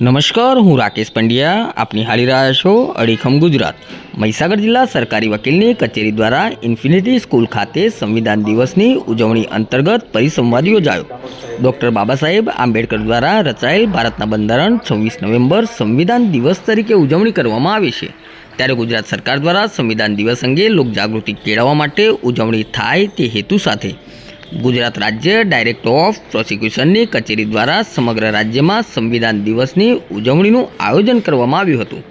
નમસ્કાર, હું રાકેશ પંડ્યા. આપ નિહાળી રહ્યા છો અડીખમ ગુજરાત. મહીસાગર જિલ્લા સરકારી વકીલની કચેરી દ્વારા ઇન્ફિનિટી સ્કૂલ ખાતે સંવિધાન દિવસની ઉજવણી અંતર્ગત પરિસંવાદ યોજાયો. ડૉક્ટર બાબા સાહેબ આંબેડકર દ્વારા રચાયેલ ભારતના બંધારણ 26 નવેમ્બર સંવિધાન દિવસ તરીકે ઉજવણી કરવામાં આવે છે. ત્યારે ગુજરાત સરકાર દ્વારા સંવિધાન દિવસ અંગે લોકજાગૃતિ કેળવવા માટે ઉજવણી થાય તે હેતુ સાથે ગુજરાત રાજ્ય ડાયરેક્ટર ઓફ પ્રોસિક્યુશનની કચેરી દ્વારા સમગ્ર રાજ્યમાં સંવિધાન દિવસની ઉજવણીનું આયોજન કરવામાં આવ્યું હતું.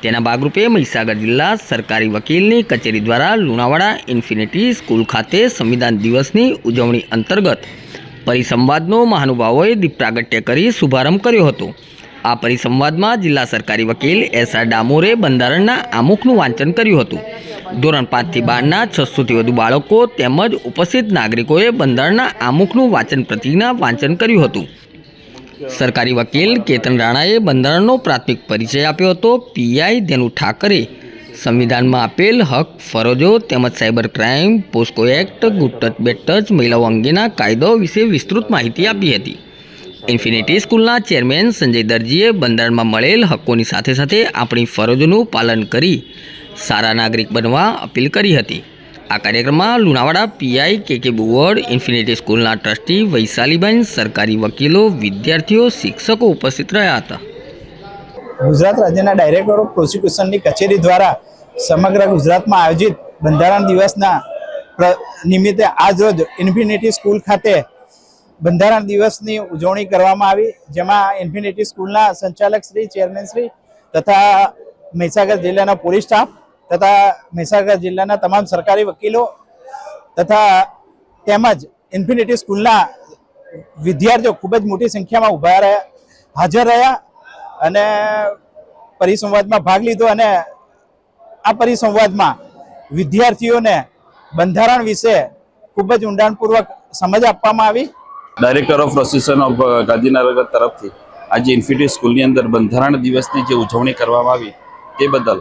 તેના ભાગરૂપે મહીસાગર જિલ્લા સરકારી વકીલની કચેરી દ્વારા લુણાવાડા ઇન્ફિનિટી સ્કૂલ ખાતે સંવિધાન દિવસની ઉજવણી અંતર્ગત પરિસંવાદનો મહાનુભાવોએ દીપ પ્રાગટ્ય કરી શુભારંભ કર્યો હતો. આ પરિસંવાદમાં જિલ્લા સરકારી વકીલ એસ.આર. ડામોરે બંધારણના આમુખનું વાંચન કર્યું હતું. ધોરણ 5 થી 12ના 600થી વધુ બાળકો તેમજ ઉપસ્થિત નાગરિકોએ બંધારણના આમુખનું વાંચન પ્રતિજ્ઞા વાંચન કર્યું હતું. સરકારી વકીલ કેતન રાણાએ બંધારણનો પ્રાથમિક પરિચય આપ્યો હતો. પીઆઈ ધેનુ ઠાકરે સંવિધાનમાં આપેલ હક ફરજો તેમજ cyber crime, POCSO act, good touch bed touch, મહિલાઓ અંગેના કાયદાઓ વિશે વિસ્તૃત માહિતી આપી હતી. ઇન્ફિનિટી સ્કૂલના ચેરમેન સંજય દરજીએ બંધારણમાં મળેલ હકોની સાથે સાથે આપણી ફરજોનું પાલન કરી સારા નાગરિક બનવા અપીલ કરી હતી. આ કાર્યક્રમમાં લુણાવાડા પીઆઈ કે બુવડ, ઇન્ફિનિટી સ્કૂલના ટ્રસ્ટી વૈશાલીબેન, સરકારી વકીલો, વિદ્યાર્થીઓ, શિક્ષકો ઉપસ્થિત રહ્યા હતા. ગુજરાત રાજ્યના ડાયરેક્ટર ઓફ પ્રોસિક્યુશનની કચેરી દ્વારા સમગ્ર ગુજરાતમાં આયોજિત બંધારણ દિવસના નિમિત્તે આજરોજ ઇન્ફિનિટી સ્કૂલ ખાતે બંધારણ દિવસની ઉજવણી કરવામાં આવી, જેમાં ઇન્ફિનિટી સ્કૂલના સંચાલક શ્રી, ચેરમેન શ્રી તથા મહીસાગર જિલ્લાના પોલીસ સ્ટાફ તથા મહીસાગર જિલ્લાના તમામ સરકારી વકીલો તથા તેમજ ઇન્ફિનિટી સ્કૂલના વિદ્યાર્થીઓ ખૂબ જ મોટી સંખ્યામાં હાજર રહ્યા અને પરિસંવાદમાં ભાગ લીધો. અને આ પરિસંવાદમાં વિદ્યાર્થીઓને બંધારણ વિશે ખૂબ જ ઊંડાણપૂર્વક સમજ આપવામાં આવી. Director of prosecution of Gandhinagar તરફથી આજે ઇન્ફિનિટી સ્કૂલની અંદર બંધારણ દિવસની જે ઉજવણી કરવામાં આવી તે બદલ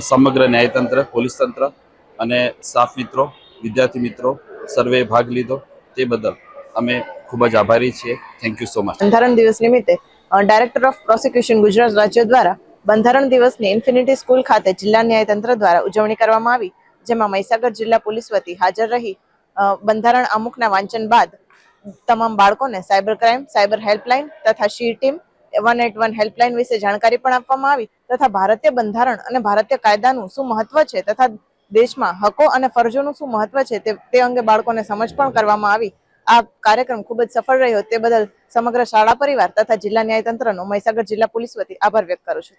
સમગ્ર ન્યાયતંત્ર, પોલીસ તંત્ર અને સ્ટાફ મિત્રો, વિદ્યાર્થી મિત્રો સર્વે ભાગ લીધો તે બદલ અમે ખૂબ જ આભારી છીએ. Thank you so much. બંધારણ દિવસ નિમિત્તે ડાયરેક્ટર ઓફ પ્રોસિક્યુશન ગુજરાત રાજ્ય દ્વારા બંધારણ દિવસની ઇન્ફિનિટી સ્કૂલ ખાતે જિલ્લા ન્યાયતંત્ર દ્વારા ઉજવણી કરવામાં આવી, જેમાં મહીસાગર જિલ્લા પોલીસ વતી હાજર રહી બંધારણ અમુકના વાંચન બાદ તમામ બાળકોને સાયબર ક્રાઇમ, સાયબર હેલ્પલાઇન તથા શી ટીમ 181 હેલ્પલાઇન વિશે જાણકારી પણ આપવામાં આવી તથા ભારતીય બંધારણ અને ભારતીય કાયદાનું શું મહત્વ છે તથા દેશમાં હકો અને ફરજોનું શું મહત્વ છે તે અંગે બાળકોને સમજ પણ કરવામાં આવી. આ કાર્યક્રમ ખૂબ જ સફળ રહ્યો તે બદલ સમગ્ર શાળા પરિવાર તથા જિલ્લા ન્યાયતંત્રનો મહીસાગર જિલ્લા પોલીસ વતી આભાર વ્યક્ત કરું છું.